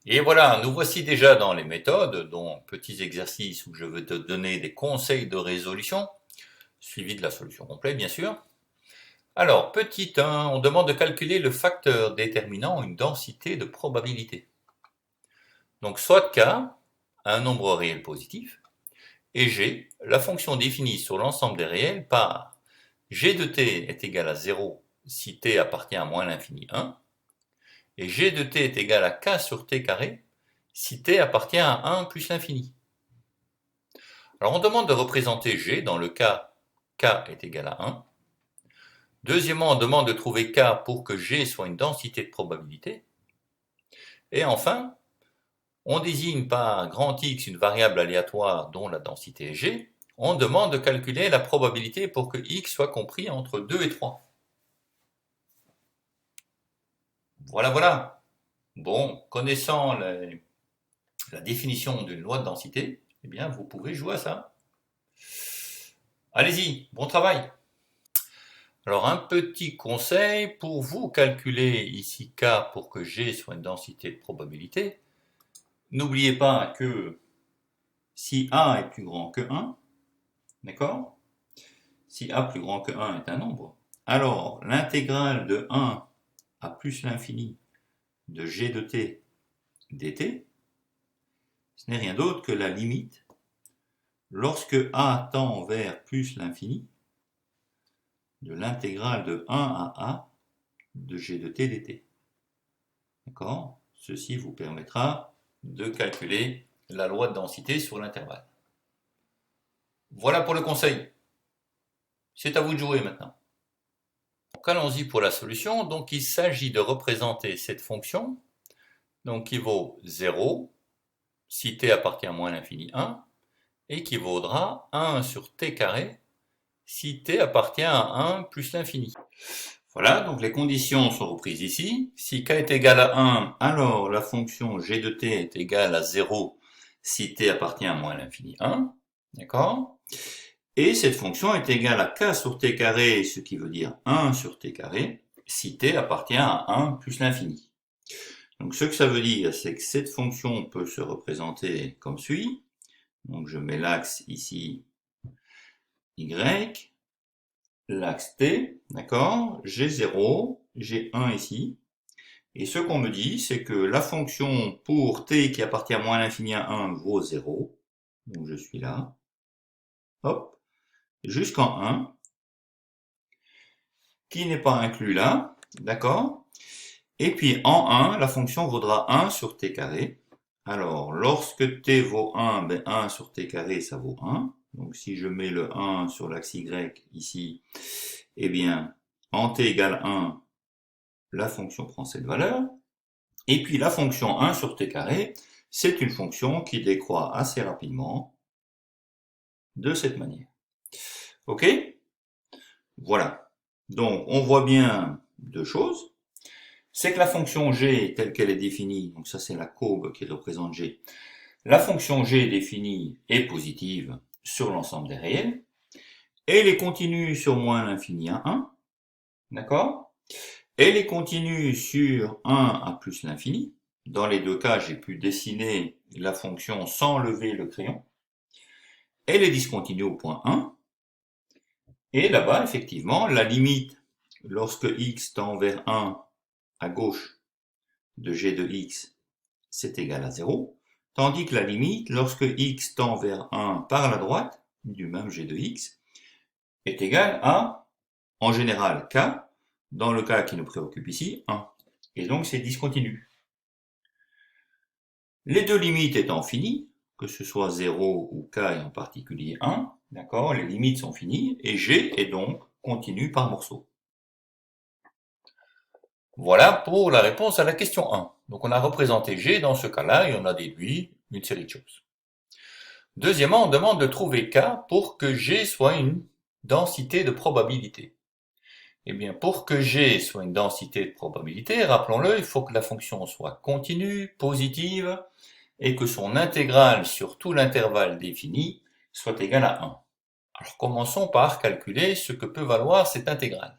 Et voilà, nous voici déjà dans les méthodes, dont petits exercices où je vais te donner des conseils de résolution, suivi de la solution complète bien sûr. Alors, petit 1, on demande de calculer le facteur déterminant une densité de probabilité. Donc soit K, un nombre réel positif, et G, la fonction définie sur l'ensemble des réels par G de t est égal à 0 si t appartient à moins l'infini 1, et G de t est égal à K sur t carré si t appartient à 1 plus l'infini. Alors on demande de représenter G dans le cas K est égal à 1. Deuxièmement, on demande de trouver K pour que G soit une densité de probabilité. Et enfin, on désigne par grand X une variable aléatoire dont la densité est G. On demande de calculer la probabilité pour que X soit compris entre 2 et 3. Voilà, voilà. Bon, connaissant la définition d'une loi de densité, eh bien, vous pouvez jouer à ça. Allez-y, bon travail. Alors, un petit conseil, pour vous calculer ici K pour que G soit une densité de probabilité, n'oubliez pas que si A est plus grand que 1, d'accord? Si A plus grand que 1 est un nombre, alors l'intégrale de 1 à plus l'infini de G de t dt, ce n'est rien d'autre que la limite lorsque A tend vers plus l'infini de l'intégrale de 1 à A de G de t dt. D'accord? Ceci vous permettra de calculer la loi de densité sur l'intervalle. Voilà pour le conseil. C'est à vous de jouer maintenant. Donc allons-y pour la solution. Donc il s'agit de représenter cette fonction donc, qui vaut 0 si t appartient à moins l'infini 1 et qui vaudra 1 sur t carré si t appartient à 1 plus l'infini. Voilà, donc les conditions sont reprises ici. Si k est égal à 1, alors la fonction g de t est égale à 0 si t appartient à moins l'infini 1. D'accord? Et cette fonction est égale à k sur t carré, ce qui veut dire 1 sur t carré, si t appartient à 1 plus l'infini. Donc ce que ça veut dire, c'est que cette fonction peut se représenter comme suit. Donc je mets l'axe ici y, l'axe t, d'accord, j'ai 0, j'ai 1 ici. Et ce qu'on me dit, c'est que la fonction pour t qui appartient à moins l'infini à 1 vaut 0. Donc je suis là. Hop. Jusqu'en 1. Qui n'est pas inclus là. D'accord. Et puis en 1, la fonction vaudra 1 sur t carré. Alors, lorsque t vaut 1, ben 1 sur t carré, ça vaut 1. Donc si je mets le 1 sur l'axe y ici, eh bien, en t égale 1, la fonction prend cette valeur. Et puis la fonction 1 sur t carré, c'est une fonction qui décroît assez rapidement de cette manière. Ok? Voilà. Donc on voit bien deux choses. C'est que la fonction g telle qu'elle est définie, donc ça c'est la courbe qui représente g, la fonction g définie est positive sur l'ensemble des réels, elle est continue sur moins l'infini à 1, d'accord? Elle est continue sur 1 à plus l'infini. Dans les deux cas, j'ai pu dessiner la fonction sans lever le crayon. Elle est discontinue au point 1. Et là-bas, effectivement, la limite, lorsque x tend vers 1 à gauche de g de x, c'est égal à 0. Tandis que la limite, lorsque x tend vers 1 par la droite, du même g de x, est égale à, en général, k, dans le cas qui nous préoccupe ici, 1. Et donc c'est discontinu. Les deux limites étant finies, que ce soit 0 ou k et en particulier 1, d'accord, les limites sont finies, et g est donc continu par morceau. Voilà pour la réponse à la question 1. Donc on a représenté g dans ce cas-là et on a déduit une série de choses. Deuxièmement, on demande de trouver k pour que g soit une densité de probabilité. Eh bien, pour que g soit une densité de probabilité, rappelons-le, il faut que la fonction soit continue, positive, et que son intégrale sur tout l'intervalle défini soit égale à 1. Alors commençons par calculer ce que peut valoir cette intégrale.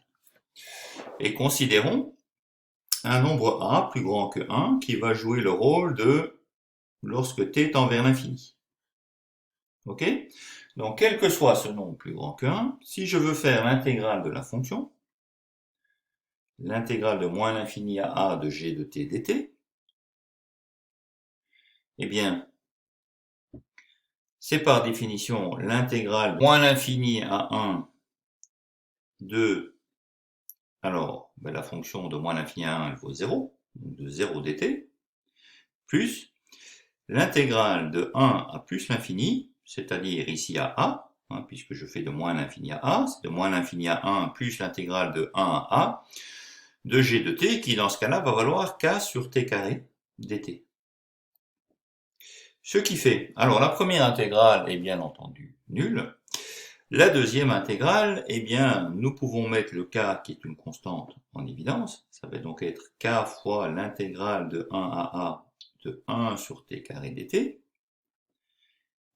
Et considérons un nombre a plus grand que 1 qui va jouer le rôle de lorsque t tend vers l'infini. Ok? Donc, quel que soit ce nombre plus grand que 1, si je veux faire l'intégrale de la fonction, l'intégrale de moins l'infini à a de g de t dt, eh bien, c'est par définition l'intégrale de moins l'infini à 1 de, alors, la fonction de moins l'infini à 1, elle vaut 0, donc de 0 dt, plus l'intégrale de 1 à plus l'infini, c'est-à-dire ici à a, puisque je fais de moins l'infini à a, c'est de moins l'infini à 1 plus l'intégrale de 1 à a, de g de t, qui dans ce cas-là va valoir k sur t carré dt. Ce qui fait, alors la première intégrale est bien entendu nulle. La deuxième intégrale, eh bien, nous pouvons mettre le k qui est une constante en évidence. Ça va donc être k fois l'intégrale de 1 à a de 1 sur t carré dt.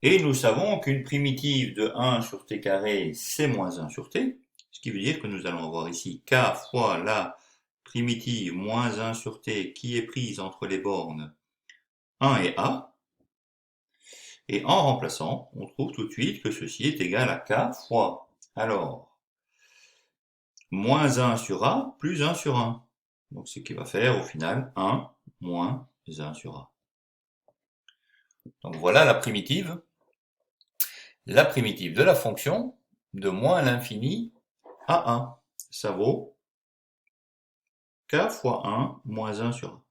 Et nous savons qu'une primitive de 1 sur t carré, c'est moins 1 sur t. Ce qui veut dire que nous allons avoir ici k fois la primitive moins 1 sur t qui est prise entre les bornes 1 et a. Et en remplaçant, on trouve tout de suite que ceci est égal à k fois, alors, moins 1 sur a plus 1 sur 1. Donc ce qui va faire au final 1 moins 1 sur a. Donc voilà la primitive de la fonction de moins l'infini à 1. Ça vaut k fois 1 moins 1 sur a.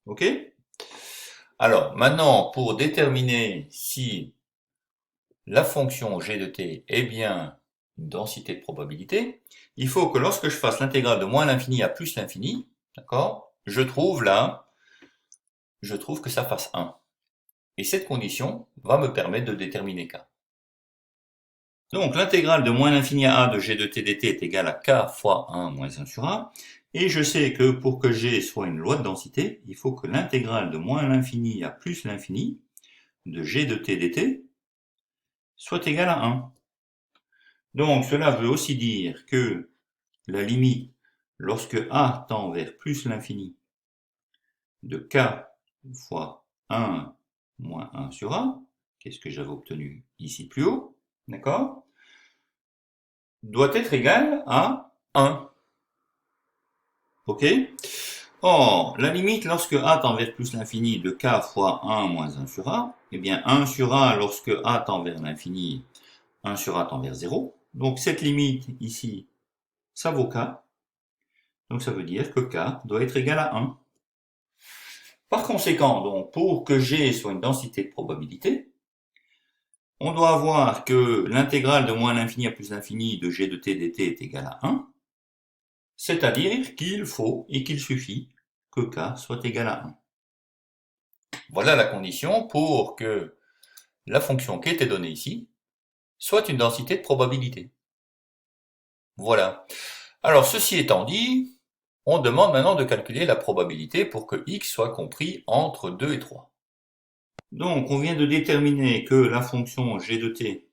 Ok? Alors maintenant, pour déterminer si la fonction g de t est bien une densité de probabilité, il faut que lorsque je fasse l'intégrale de moins l'infini à plus l'infini, d'accord, je trouve que ça fasse 1. Et cette condition va me permettre de déterminer k. Donc l'intégrale de moins l'infini à a de g de t dt est égale à k fois 1 moins 1 sur a. Et je sais que pour que g soit une loi de densité, il faut que l'intégrale de moins l'infini à plus l'infini de g de t dt soit égale à 1. Donc cela veut aussi dire que la limite, lorsque a tend vers plus l'infini, de k fois 1 moins 1 sur a, qu'est-ce que j'avais obtenu ici plus haut, d'accord, doit être égale à 1. Ok? Or, la limite lorsque a tend vers plus l'infini de k fois 1 moins 1 sur a, eh bien 1 sur a lorsque a tend vers l'infini, 1 sur a tend vers 0. Donc cette limite ici, ça vaut k. Donc ça veut dire que k doit être égal à 1. Par conséquent, donc, pour que G soit une densité de probabilité, on doit avoir que l'intégrale de moins l'infini à plus l'infini de G de t dt est égale à 1, c'est-à-dire qu'il faut et qu'il suffit que k soit égal à 1. Voilà la condition pour que la fonction qui était donnée ici soit une densité de probabilité. Voilà. Alors, ceci étant dit, on demande maintenant de calculer la probabilité pour que x soit compris entre 2 et 3. Donc, on vient de déterminer que la fonction g de t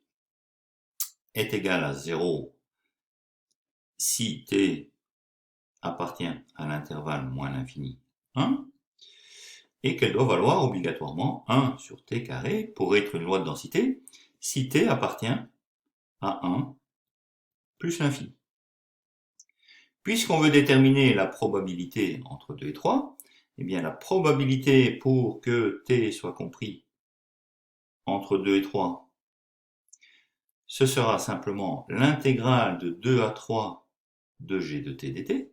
est égale à 0 si t appartient à l'intervalle moins l'infini 1, et qu'elle doit valoir obligatoirement 1 sur t carré pour être une loi de densité si t appartient à 1 plus l'infini. Puisqu'on veut déterminer la probabilité entre 2 et 3, eh bien la probabilité pour que t soit compris entre 2 et 3, ce sera simplement l'intégrale de 2 à 3 de g de t dt.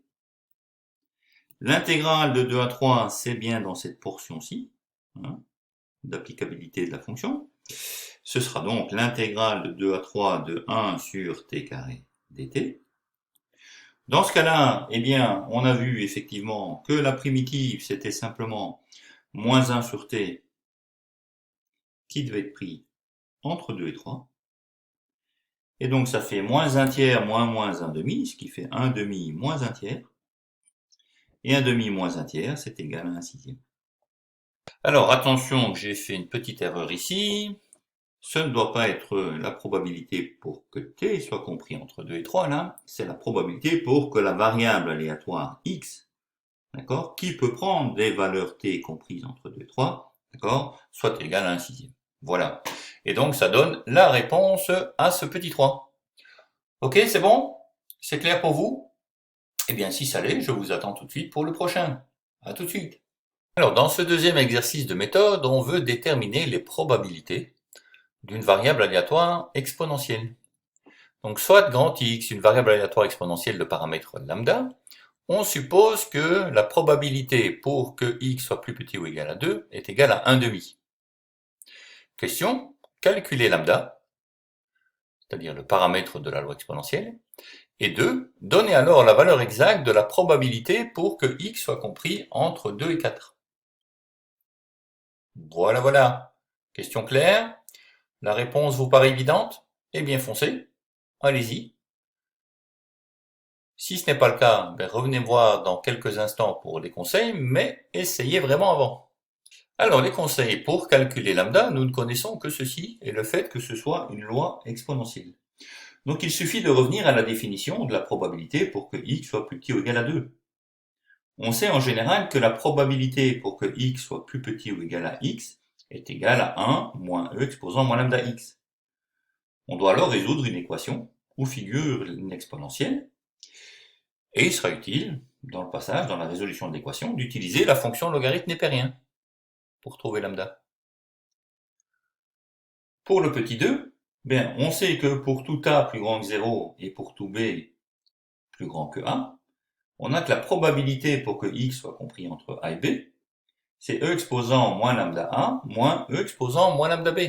L'intégrale de 2 à 3, c'est bien dans cette portion-ci, d'applicabilité de la fonction. Ce sera donc l'intégrale de 2 à 3 de 1 sur t carré dt. Dans ce cas-là, eh bien, on a vu effectivement que la primitive, c'était simplement moins 1 sur t qui devait être pris entre 2 et 3. Et donc ça fait moins 1 tiers moins moins 1 demi, ce qui fait 1 demi moins 1 tiers. Et 1 demi moins 1 tiers, c'est égal à 1 sixième. Alors attention, j'ai fait une petite erreur ici. Ce ne doit pas être la probabilité pour que t soit compris entre 2 et 3, là. C'est la probabilité pour que la variable aléatoire x d'accord, qui peut prendre des valeurs t comprises entre 2 et 3, d'accord, soit égal à 1 sixième. Voilà. Et donc, ça donne la réponse à ce petit 3. Ok, c'est bon? C'est clair pour vous? Eh bien, si ça l'est, je vous attends tout de suite pour le prochain. À tout de suite. Alors, dans ce deuxième exercice de méthode, on veut déterminer les probabilités d'une variable aléatoire exponentielle. Donc, soit grand X, une variable aléatoire exponentielle de paramètre lambda, on suppose que la probabilité pour que x soit plus petit ou égal à 2 est égale à 1 demi. Question, calculer lambda, c'est-à-dire le paramètre de la loi exponentielle, et 2, donner alors la valeur exacte de la probabilité pour que x soit compris entre 2 et 4. Voilà, voilà. Question claire? La réponse vous paraît évidente? Eh bien foncez, allez-y. Si ce n'est pas le cas, revenez voir dans quelques instants pour les conseils, mais essayez vraiment avant. Alors les conseils pour calculer lambda, nous ne connaissons que ceci et le fait que ce soit une loi exponentielle. Donc il suffit de revenir à la définition de la probabilité pour que x soit plus petit ou égal à 2. On sait en général que la probabilité pour que x soit plus petit ou égal à x est égale à 1 moins e exposant moins lambda x. On doit alors résoudre une équation où figure une exponentielle et il sera utile, dans le passage, dans la résolution de l'équation, d'utiliser la fonction logarithme népérien pour trouver lambda. Pour le petit 2, on sait que pour tout a plus grand que 0 et pour tout b plus grand que a, on a que la probabilité pour que x soit compris entre a et b, c'est e exposant moins lambda a moins e exposant moins lambda b.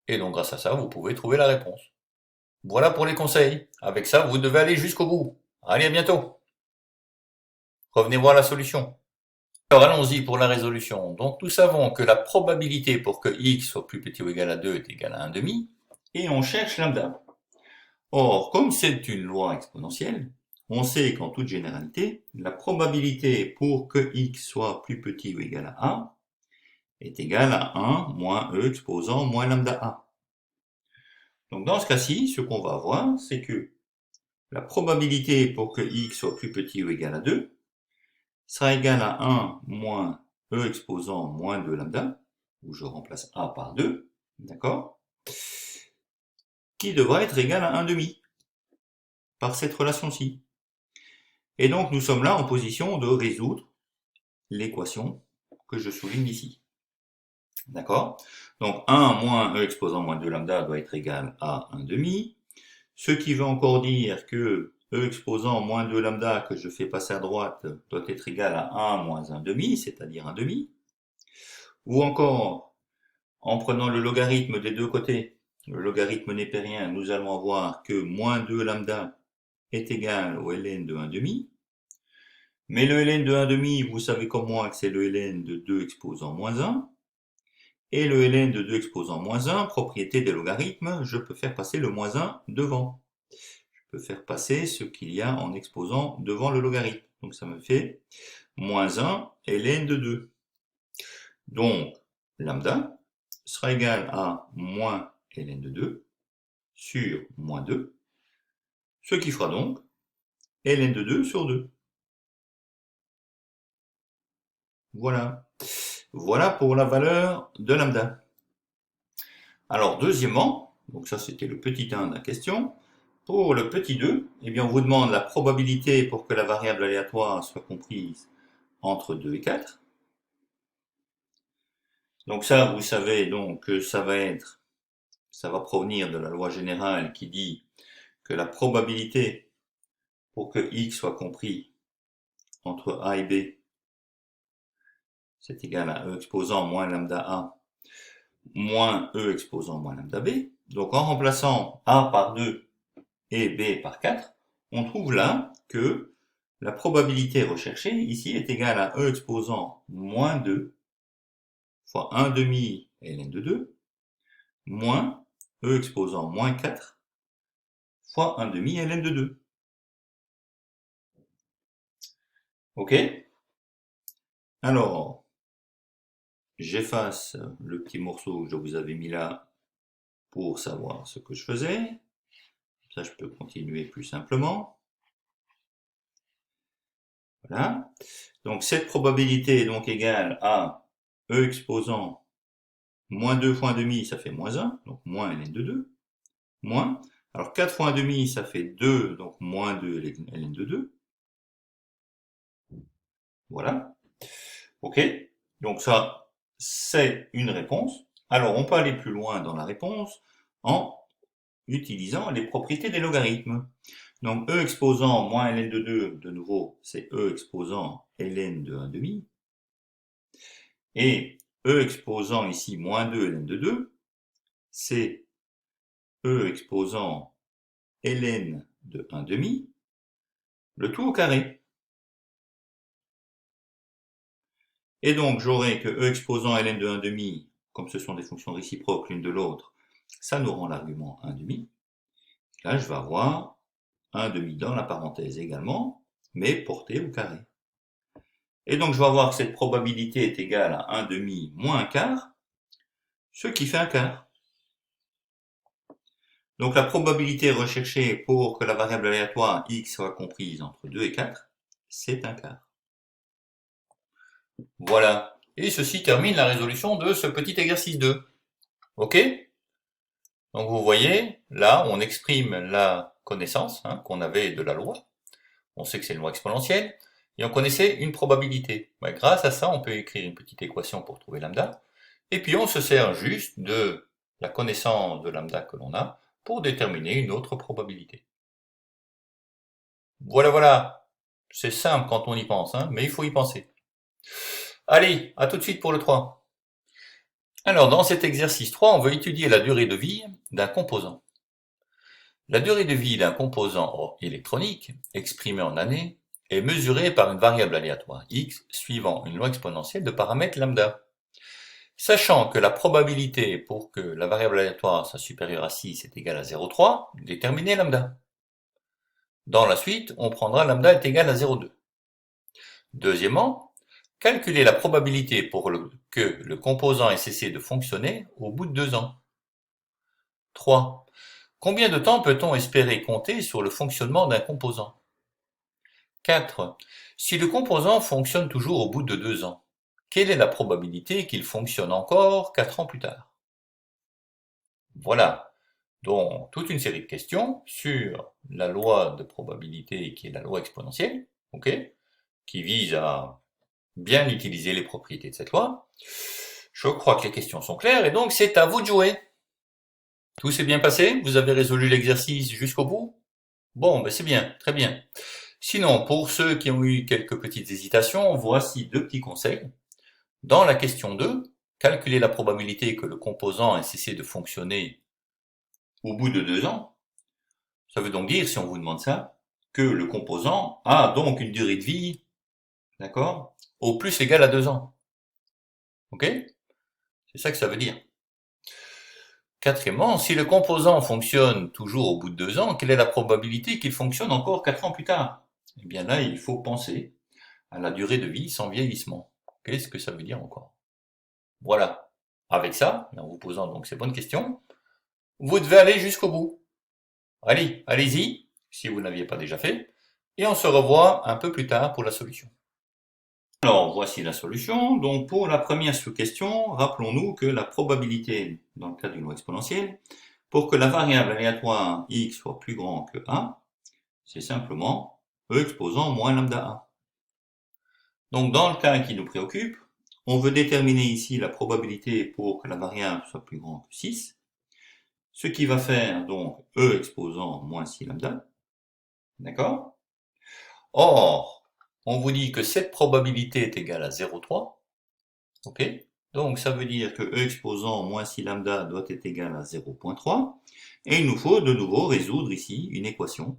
Et donc grâce à ça, vous pouvez trouver la réponse. Voilà pour les conseils. Avec ça, vous devez aller jusqu'au bout. Allez, à bientôt. Revenez voir la solution. Alors allons-y pour la résolution. Donc nous savons que la probabilité pour que x soit plus petit ou égal à 2 est égale à 1 demi, et on cherche lambda. Or, comme c'est une loi exponentielle, on sait qu'en toute généralité, la probabilité pour que x soit plus petit ou égal à a est égale à 1 moins e exposant moins lambda a. Donc dans ce cas-ci, ce qu'on va avoir, c'est que la probabilité pour que x soit plus petit ou égal à 2 sera égale à 1 moins e exposant moins 2 lambda, où je remplace a par 2, d'accord, qui devra être égal à 1 demi, par cette relation-ci. Et donc nous sommes là en position de résoudre l'équation que je souligne ici. D'accord? Donc 1 moins e exposant moins 2 lambda doit être égal à 1 demi, ce qui veut encore dire que e exposant moins 2 lambda que je fais passer à droite doit être égal à 1 moins 1 demi, c'est-à-dire 1 demi. Ou encore, en prenant le logarithme des deux côtés, le logarithme népérien, nous allons avoir que moins 2 lambda est égal au ln de 1 demi. Mais le ln de 1 demi, vous savez comme moi que c'est le ln de 2 exposant moins 1. Et le ln de 2 exposant moins 1, propriété des logarithmes, je peux faire passer le moins 1 devant. Je peux faire passer ce qu'il y a en exposant devant le logarithme. Donc ça me fait moins 1 ln de 2. Donc lambda sera égal à moins ln de 2 sur moins 2, ce qui fera donc ln de 2 sur 2. Voilà. Voilà pour la valeur de lambda. Alors deuxièmement, donc ça c'était le petit 1 de la question, pour le petit 2, eh bien on vous demande la probabilité pour que la variable aléatoire soit comprise entre 2 et 4. Donc ça, vous savez donc que ça va provenir de la loi générale qui dit que la probabilité pour que x soit compris entre a et b, c'est égal à e exposant moins lambda a moins e exposant moins lambda b. Donc en remplaçant a par 2 et b par 4, on trouve là que la probabilité recherchée ici est égale à e exposant moins 2 fois 1 demi ln de 2 moins e exposant moins 4 fois 1 demi ln de 2. Ok? Alors, j'efface le petit morceau que je vous avais mis là pour savoir ce que je faisais. Ça, je peux continuer plus simplement. Voilà. Donc cette probabilité est donc égale à E exposant moins 2 fois 1,5, ça fait moins 1, donc moins ln de 2, moins, alors 4 fois 1,5, ça fait 2, donc moins 2 ln de 2. Voilà. OK. Donc ça, c'est une réponse. Alors on peut aller plus loin dans la réponse en utilisant les propriétés des logarithmes. Donc E exposant moins ln de 2, de nouveau, c'est E exposant ln de 1,5. Et E exposant ici moins 2 ln de 2, c'est E exposant ln de 1,5, le tout au carré. Et donc j'aurai que E exposant ln de 1,5, comme ce sont des fonctions réciproques l'une de l'autre, ça nous rend l'argument 1,5. Là, je vais avoir 1,5 dans la parenthèse également, mais porté au carré. Et donc je vais avoir que cette probabilité est égale à 1,5 moins 1 quart, ce qui fait 1 quart. Donc la probabilité recherchée pour que la variable aléatoire x soit comprise entre 2 et 4, c'est 1 quart. Voilà. Et ceci termine la résolution de ce petit exercice 2. OK? Donc vous voyez, là, on exprime la connaissance qu'on avait de la loi. On sait que c'est une loi exponentielle. Et on connaissait une probabilité. Grâce à ça, on peut écrire une petite équation pour trouver lambda. Et puis on se sert juste de la connaissance de lambda que l'on a pour déterminer une autre probabilité. Voilà, voilà. C'est simple quand on y pense, mais il faut y penser. Allez, à tout de suite pour le 3. Alors, dans cet exercice 3, on veut étudier la durée de vie d'un composant. La durée de vie d'un composant électronique, exprimée en années, est mesurée par une variable aléatoire x suivant une loi exponentielle de paramètres lambda. Sachant que la probabilité pour que la variable aléatoire soit supérieure à 6 est égale à 0,3, déterminez lambda. Dans la suite, on prendra lambda est égal à 0,2. Deuxièmement, calculer la probabilité pour que le composant ait cessé de fonctionner au bout de 2 ans. 3. Combien de temps peut-on espérer compter sur le fonctionnement d'un composant? 4. Si le composant fonctionne toujours au bout de 2 ans, quelle est la probabilité qu'il fonctionne encore 4 ans plus tard? Voilà. Donc, toute une série de questions sur la loi de probabilité qui est la loi exponentielle, qui vise à bien utiliser les propriétés de cette loi. Je crois que les questions sont claires et donc c'est à vous de jouer. Tout s'est bien passé? Vous avez résolu l'exercice jusqu'au bout? Bon, ben c'est bien, très bien. Sinon, pour ceux qui ont eu quelques petites hésitations, voici 2 petits conseils. Dans la question 2, calculer la probabilité que le composant ait cessé de fonctionner au bout de 2 ans. Ça veut donc dire, si on vous demande ça, que le composant a donc une durée de vie, d'accord, au plus égale à 2 ans. Ok? C'est ça que ça veut dire. Quatrièmement, si le composant fonctionne toujours au bout de 2 ans, quelle est la probabilité qu'il fonctionne encore 4 ans plus tard? Eh bien là, il faut penser à la durée de vie sans vieillissement. Qu'est-ce que ça veut dire encore? Voilà. Avec ça, en vous posant donc ces bonnes questions, vous devez aller jusqu'au bout. Allez, allez-y, si vous n'aviez pas déjà fait, et on se revoit un peu plus tard pour la solution. Alors, voici la solution. Donc, pour la première sous-question, rappelons-nous que la probabilité, dans le cas d'une loi exponentielle, pour que la variable aléatoire x soit plus grand que 1, c'est simplement E exposant moins lambda 1. Donc, dans le cas qui nous préoccupe, on veut déterminer ici la probabilité pour que la variable soit plus grande que 6, ce qui va faire donc E exposant moins 6 lambda. D'accord? Or, on vous dit que cette probabilité est égale à 0,3. Ok? Donc ça veut dire que E exposant moins 6 lambda doit être égal à 0,3. Et il nous faut de nouveau résoudre ici une équation.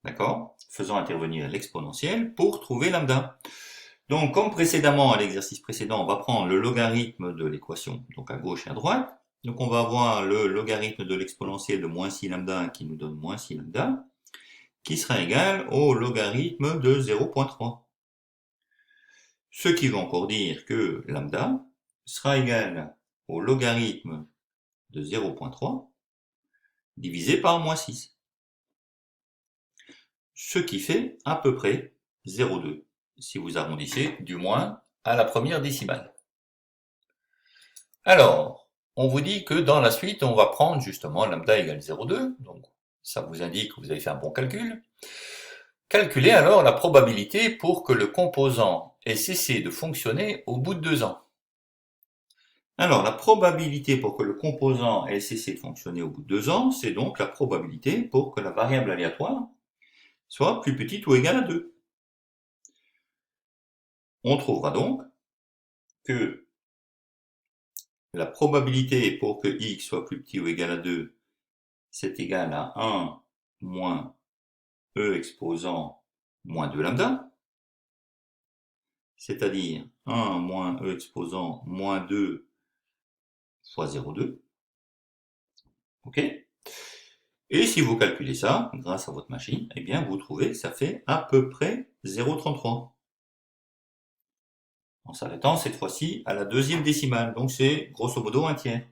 D'accord? Faisant intervenir l'exponentielle pour trouver lambda. Donc comme précédemment à l'exercice précédent, on va prendre le logarithme de l'équation, donc à gauche et à droite. Donc on va avoir le logarithme de l'exponentielle de moins 6 lambda qui nous donne moins 6 lambda, qui sera égal au logarithme de 0,3. Ce qui veut encore dire que lambda sera égal au logarithme de 0,3 divisé par moins 6. Ce qui fait à peu près 0,2, si vous arrondissez, du moins, à la première décimale. Alors, on vous dit que dans la suite, on va prendre justement lambda égale 0,2, donc ça vous indique que vous avez fait un bon calcul. Calculez alors la probabilité pour que le composant ait cessé de fonctionner au bout de 2 ans. Alors, la probabilité pour que le composant ait cessé de fonctionner au bout de 2 ans, c'est donc la probabilité pour que la variable aléatoire soit plus petite ou égale à 2. On trouvera donc que la probabilité pour que x soit plus petit ou égal à 2, c'est égal à 1 moins e exposant moins 2 lambda, c'est-à-dire 1 moins e exposant moins 2 fois 0,2. Ok? Et si vous calculez ça, grâce à votre machine, eh bien vous trouvez que ça fait à peu près 0,33. En s'arrêtant cette fois-ci à la deuxième décimale, donc c'est grosso modo un tiers.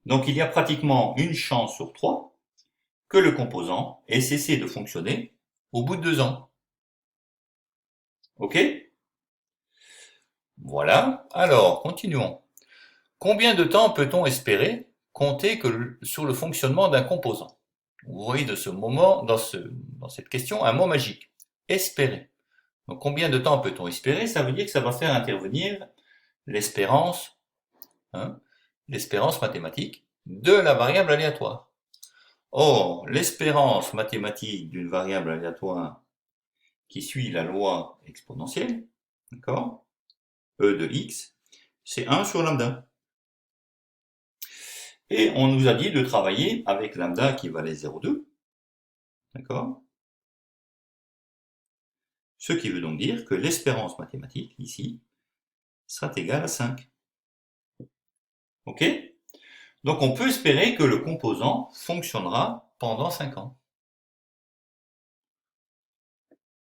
Donc il y a pratiquement une chance sur 3 que le composant ait cessé de fonctionner au bout de 2 ans. Ok? Voilà, alors continuons. Combien de temps peut-on espérer compter sur le fonctionnement d'un composant? Vous voyez de ce moment, dans cette question, un mot magique. Espérer. Donc combien de temps peut-on espérer? Ça veut dire que ça va faire intervenir l'espérance, l'espérance mathématique de la variable aléatoire. Or, l'espérance mathématique d'une variable aléatoire qui suit la loi exponentielle, d'accord, E de x, c'est 1 sur lambda. Et on nous a dit de travailler avec lambda qui valait 0,2, d'accord? Ce qui veut donc dire que l'espérance mathématique, ici, sera égale à 5. Ok? Donc on peut espérer que le composant fonctionnera pendant 5 ans.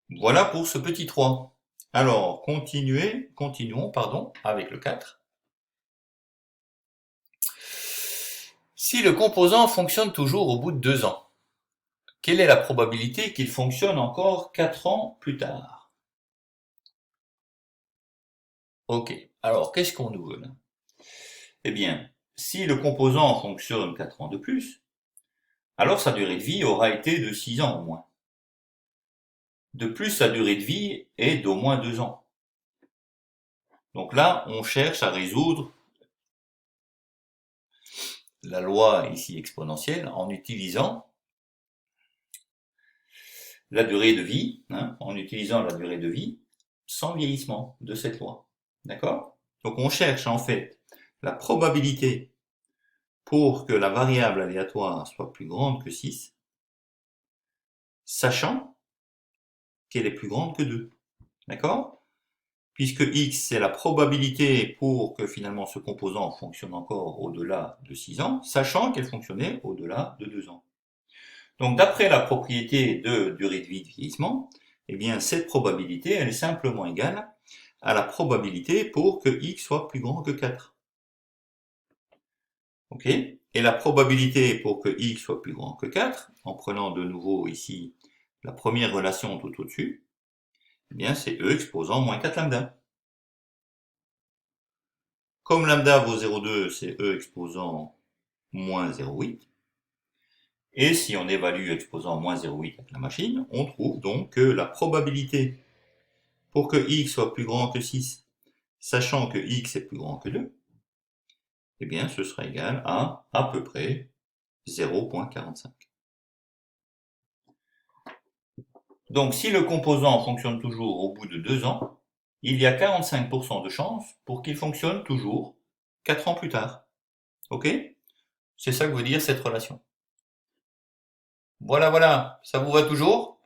Voilà pour ce petit 3. Alors, continuons avec le 4. Si le composant fonctionne toujours au bout de 2 ans, quelle est la probabilité qu'il fonctionne encore 4 ans plus tard? Ok, alors qu'est-ce qu'on nous veut là? Eh bien, si le composant fonctionne 4 ans de plus, alors sa durée de vie aura été de 6 ans au moins. De plus, sa durée de vie est d'au moins 2 ans. Donc là, on cherche à résoudre la loi ici exponentielle en utilisant la durée de vie, en utilisant la durée de vie sans vieillissement de cette loi. D'accord? Donc on cherche en fait la probabilité pour que la variable aléatoire soit plus grande que 6, sachant qu'elle est plus grande que 2. D'accord? Puisque x, c'est la probabilité pour que finalement ce composant fonctionne encore au-delà de 6 ans, sachant qu'elle fonctionnait au-delà de 2 ans. Donc d'après la propriété de durée de vie de vieillissement, eh bien cette probabilité, elle est simplement égale à la probabilité pour que x soit plus grand que 4. Ok? Et la probabilité pour que x soit plus grand que 4, en prenant de nouveau ici la première relation tout au-dessus, eh bien c'est e exposant moins 4 lambda. Comme lambda vaut 0,2, c'est e exposant moins 0,8. Et si on évalue exposant moins 0,8 avec la machine, on trouve donc que la probabilité pour que x soit plus grand que 6, sachant que x est plus grand que 2, eh bien ce sera égal à peu près 0,45. Donc si le composant fonctionne toujours au bout de 2 ans, il y a 45% de chance pour qu'il fonctionne toujours 4 ans plus tard. Ok? C'est ça que veut dire cette relation. Voilà, ça vous va toujours?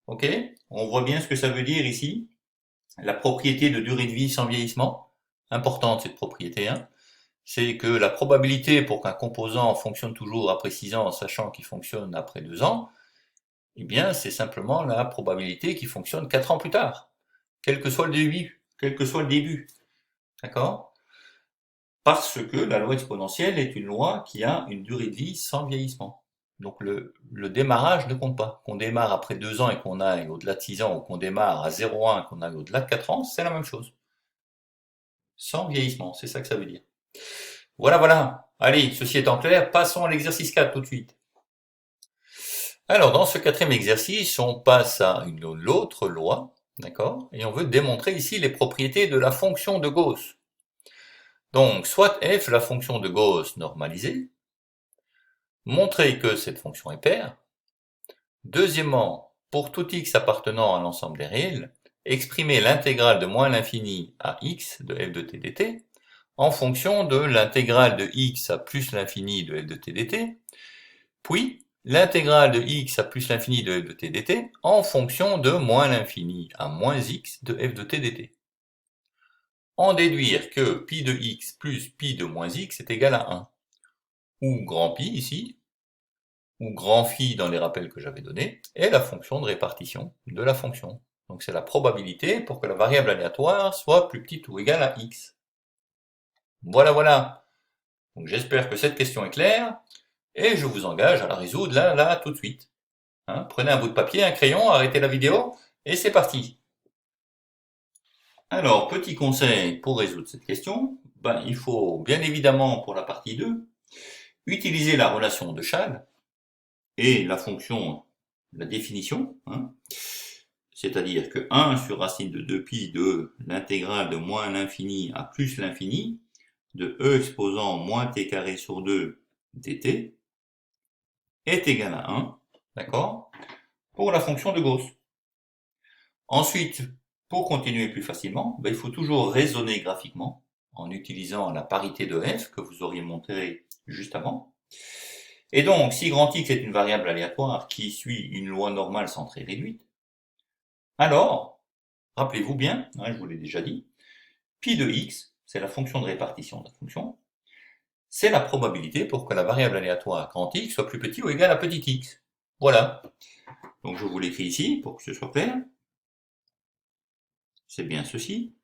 Ok? On voit bien ce que ça veut dire ici. La propriété de durée de vie sans vieillissement, importante cette propriété, c'est que la probabilité pour qu'un composant fonctionne toujours après 6 ans, sachant qu'il fonctionne après 2 ans, eh bien c'est simplement la probabilité qu'il fonctionne 4 ans plus tard, quel que soit le début, d'accord? Parce que la loi exponentielle est une loi qui a une durée de vie sans vieillissement. Donc le démarrage ne compte pas. Qu'on démarre après 2 ans et qu'on aille au-delà de 6 ans, ou qu'on démarre à 0,1 et qu'on aille au-delà de 4 ans, c'est la même chose. Sans vieillissement, c'est ça que ça veut dire. Voilà, voilà. Allez, ceci étant clair, passons à l'exercice 4 tout de suite. Alors, dans ce quatrième exercice, on passe à l'autre loi, d'accord? Et on veut démontrer ici les propriétés de la fonction de Gauss. Donc, soit f, la fonction de Gauss normalisée, montrer que cette fonction est paire. Deuxièmement, pour tout x appartenant à l'ensemble des réels, exprimer l'intégrale de moins l'infini à x de f de t dt en fonction de l'intégrale de x à plus l'infini de f de t dt, puis l'intégrale de x à plus l'infini de f de t dt en fonction de moins l'infini à moins x de f de t dt. En déduire que pi de x plus pi de moins x est égal à 1, ou grand pi ici, ou grand phi dans les rappels que j'avais donnés, est la fonction de répartition de la fonction. Donc c'est la probabilité pour que la variable aléatoire soit plus petite ou égale à x. Voilà, voilà. Donc j'espère que cette question est claire, et je vous engage à la résoudre là, tout de suite. Prenez un bout de papier, un crayon, arrêtez la vidéo, et c'est parti. Alors, petit conseil pour résoudre cette question, il faut bien évidemment pour la partie 2, utiliser la relation de Chasles, et la fonction, la définition, c'est-à-dire que 1 sur racine de 2pi de l'intégrale de moins l'infini à plus l'infini de e exposant moins t carré sur 2 dt est égal à 1, d'accord, pour la fonction de Gauss. Ensuite, pour continuer plus facilement, il faut toujours raisonner graphiquement en utilisant la parité de f que vous auriez montré juste avant. Et donc, si grand X est une variable aléatoire qui suit une loi normale centrée réduite, alors, rappelez-vous bien, je vous l'ai déjà dit, pi de x, c'est la fonction de répartition de la fonction, c'est la probabilité pour que la variable aléatoire grand X soit plus petit ou égal à petit x. Voilà. Donc je vous l'écris ici pour que ce soit clair. C'est bien ceci.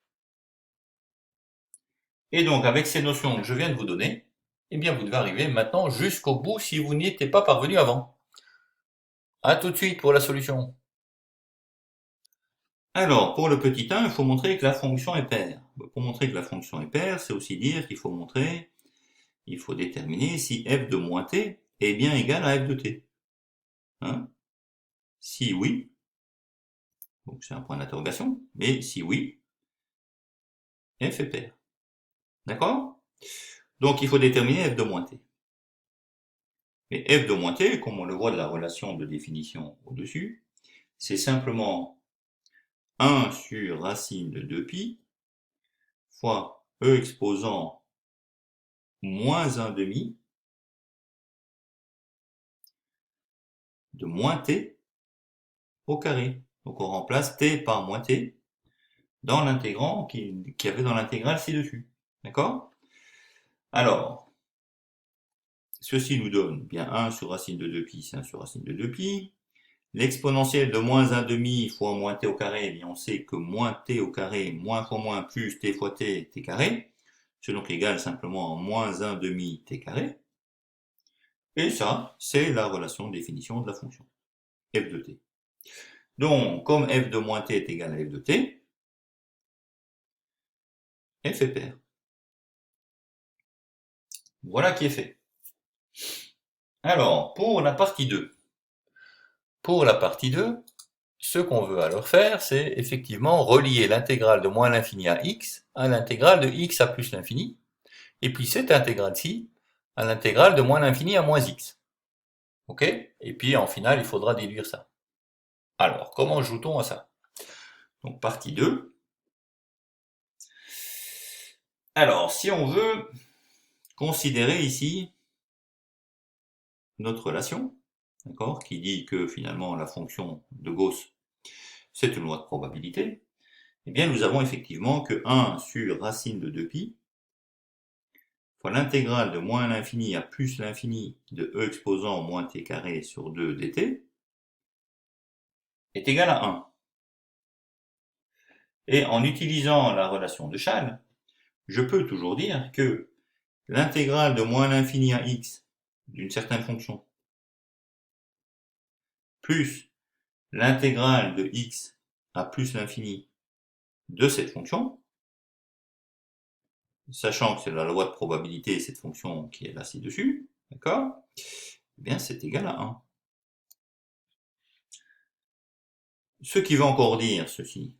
Et donc avec ces notions que je viens de vous donner, eh bien vous devez arriver maintenant jusqu'au bout si vous n'y étiez pas parvenu avant. A tout de suite pour la solution. Alors, pour le petit 1, il faut montrer que la fonction est paire. Pour montrer que la fonction est paire, c'est aussi dire qu'il faut déterminer si f de moins t est bien égal à f de t. Si oui, donc c'est un point d'interrogation, mais si oui, f est paire. D'accord? Donc il faut déterminer f de moins t. Et f de moins t, comme on le voit de la relation de définition au-dessus, c'est simplement 1 sur racine de 2pi fois e exposant moins 1 demi de moins t au carré. Donc on remplace t par moins t dans l'intégrant qu'il y avait dans l'intégrale ci-dessus. D'accord? Alors, ceci nous donne bien 1 sur racine de 2pi, c'est 1 sur racine de 2pi. L'exponentielle de moins 1 demi fois moins t au carré, eh bien on sait que moins t au carré, moins fois moins plus t fois t, t carré, c'est donc égal simplement à moins 1 demi t carré. Et ça, c'est la relation de définition de la fonction, f de t. Donc, comme f de moins t est égal à f de t, f est paire. Voilà qui est fait. Alors, pour la partie 2. Pour la partie 2, ce qu'on veut alors faire, c'est effectivement relier l'intégrale de moins l'infini à x à l'intégrale de x à plus l'infini, et puis cette intégrale-ci à l'intégrale de moins l'infini à moins x. Ok? Et puis en final, il faudra déduire ça. Alors, comment joue-t-on à ça? Donc partie 2. Alors, si on veut considérer ici notre relation, d'accord, qui dit que finalement la fonction de Gauss, c'est une loi de probabilité, eh bien nous avons effectivement que 1 sur racine de 2pi fois l'intégrale de moins l'infini à plus l'infini de e exposant moins t carré sur 2 dt est égal à 1. Et en utilisant la relation de Chasles, je peux toujours dire que l'intégrale de moins l'infini à x d'une certaine fonction plus l'intégrale de x à plus l'infini de cette fonction, sachant que c'est la loi de probabilité, cette fonction qui est là ci-dessus, d'accord? Eh bien, c'est égal à 1. Ce qui veut encore dire ceci,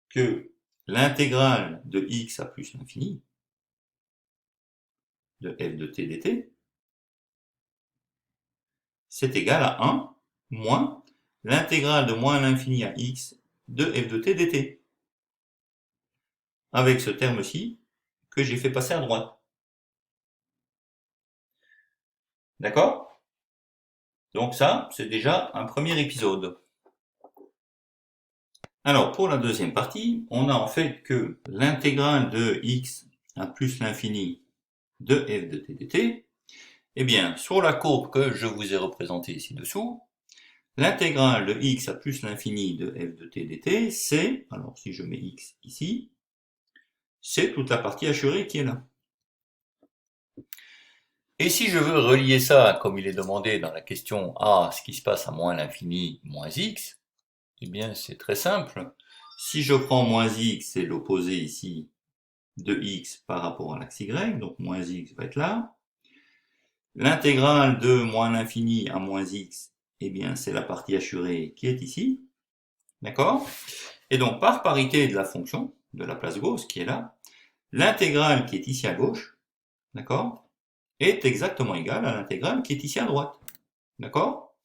que l'intégrale de x à plus l'infini de f de t dt, c'est égal à 1 moins l'intégrale de moins l'infini à x de f de t dt. Avec ce terme-ci que j'ai fait passer à droite. D'accord? Donc ça, c'est déjà un premier épisode. Alors, pour la deuxième partie, on a en fait que l'intégrale de x à plus l'infini de f de t dt, eh bien, sur la courbe que je vous ai représentée ci-dessous, l'intégrale de x à plus l'infini de f de t dt, c'est, alors si je mets x ici, c'est toute la partie hachurée qui est là. Et si je veux relier ça, comme il est demandé dans la question à ce qui se passe à moins l'infini moins x, eh bien c'est très simple. Si je prends moins x, c'est l'opposé ici de x par rapport à l'axe y, donc moins x va être là. L'intégrale de moins l'infini à moins x, eh bien c'est la partie hachurée qui est ici. D'accord? Et donc par parité de la fonction, de la place gauche qui est là, l'intégrale qui est ici à gauche, d'accord, est exactement égale à l'intégrale qui est ici à droite. D'accord?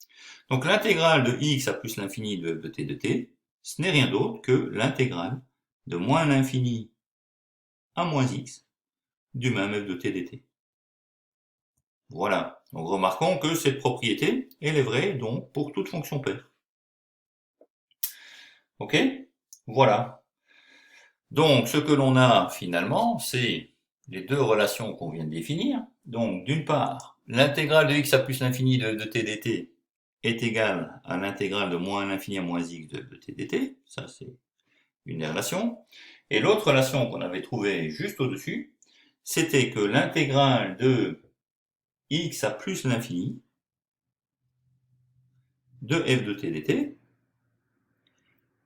Donc l'intégrale de x à plus l'infini de t de t, ce n'est rien d'autre que l'intégrale de moins l'infini à moins x du même f de t dt. Voilà. Donc remarquons que cette propriété, elle est vraie donc pour toute fonction paire. Ok? Voilà. Donc ce que l'on a finalement, c'est les deux relations qu'on vient de définir. Donc d'une part, l'intégrale de x à plus l'infini de t dt est égale à l'intégrale de moins l'infini à moins x de t dt. Ça c'est une des relations. Et l'autre relation qu'on avait trouvée juste au-dessus, c'était que l'intégrale de x à plus l'infini de f de t dt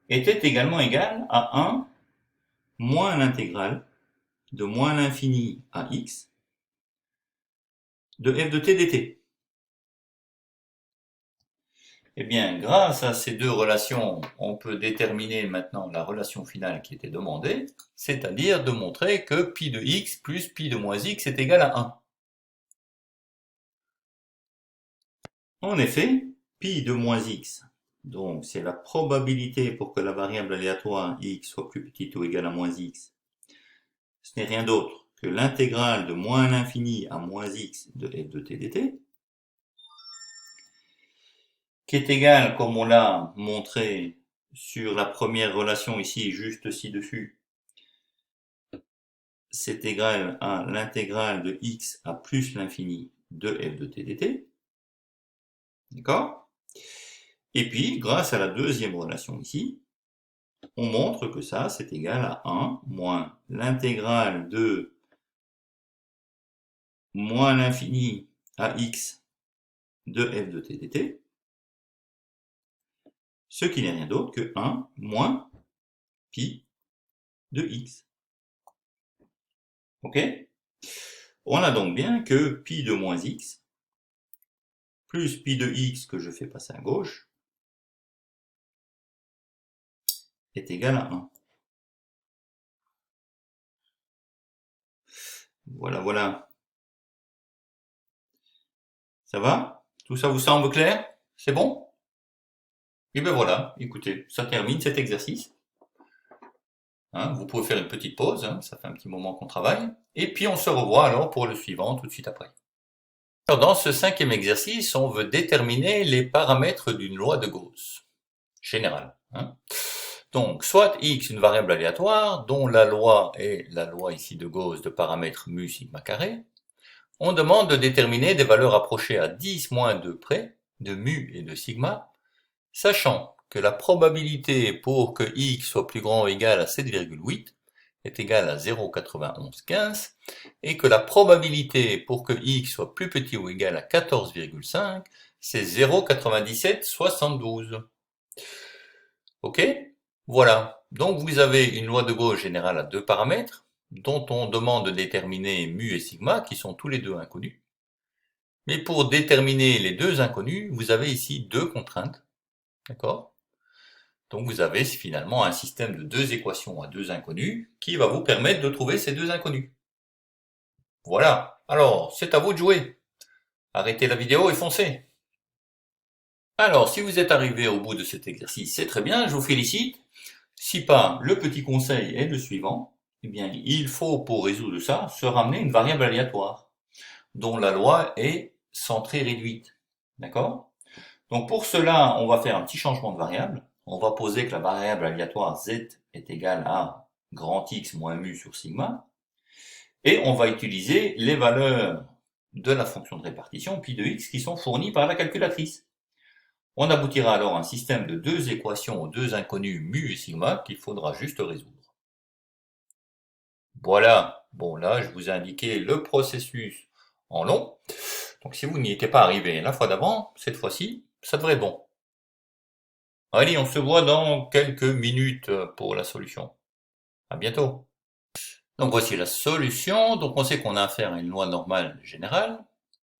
était également égale à 1 moins l'intégrale de moins l'infini à x de f de t dt. Eh bien, grâce à ces deux relations, on peut déterminer maintenant la relation finale qui était demandée, c'est-à-dire de montrer que pi de x plus pi de moins x est égal à 1. En effet, pi de moins x, donc c'est la probabilité pour que la variable aléatoire x soit plus petite ou égale à moins x. Ce n'est rien d'autre que l'intégrale de moins l'infini à moins x de f de t dt, qui est égale, comme on l'a montré sur la première relation ici, juste ci-dessus, c'est égal à l'intégrale de x à plus l'infini de f de t dt. D'accord? Et puis, grâce à la deuxième relation ici, on montre que ça, c'est égal à 1 moins l'intégrale de moins l'infini à x de f de t dt, ce qui n'est rien d'autre que 1 moins pi de x. Ok? On a donc bien que pi de moins x plus pi de x que je fais passer à gauche est égal à 1. Voilà, voilà. Ça va? Tout ça vous semble clair? C'est bon? Et bien voilà, écoutez, ça termine cet exercice. Hein, vous pouvez faire une petite pause, hein, ça fait un petit moment qu'on travaille. Et puis on se revoit alors pour le suivant tout de suite après. Alors, dans ce cinquième exercice, on veut déterminer les paramètres d'une loi de Gauss générale. Hein. Donc, soit x, une variable aléatoire, dont la loi est la loi ici de Gauss de paramètres mu sigma carré. On demande de déterminer des valeurs approchées à 10 moins 2 près, de mu et de sigma, sachant que la probabilité pour que x soit plus grand ou égal à 7,8 est égale à 0,9115 et que la probabilité pour que x soit plus petit ou égal à 14,5, c'est 0,9772. Ok? Voilà. Donc vous avez une loi de Gauss générale à deux paramètres, dont on demande de déterminer mu et sigma, qui sont tous les deux inconnus. Mais pour déterminer les deux inconnus, vous avez ici deux contraintes. D'accord? Donc vous avez finalement un système de deux équations à deux inconnus qui va vous permettre de trouver ces deux inconnus. Voilà. Alors, c'est à vous de jouer. Arrêtez la vidéo et foncez. Alors, si vous êtes arrivé au bout de cet exercice, c'est très bien, je vous félicite. Si pas, le petit conseil est le suivant. Eh bien, il faut, pour résoudre ça, se ramener une variable aléatoire, dont la loi est centrée réduite. D'accord? Donc pour cela, on va faire un petit changement de variable. On va poser que la variable aléatoire z est égale à grand X moins mu sur sigma. Et on va utiliser les valeurs de la fonction de répartition pi de x qui sont fournies par la calculatrice. On aboutira alors à un système de deux équations aux deux inconnus mu et sigma qu'il faudra juste résoudre. Voilà. Bon, là, je vous ai indiqué le processus en long. Donc si vous n'y étiez pas arrivé la fois d'avant, cette fois-ci, ça devrait être bon. Allez, on se voit dans quelques minutes pour la solution. À bientôt. Donc voici la solution. Donc on sait qu'on a affaire à une loi normale générale,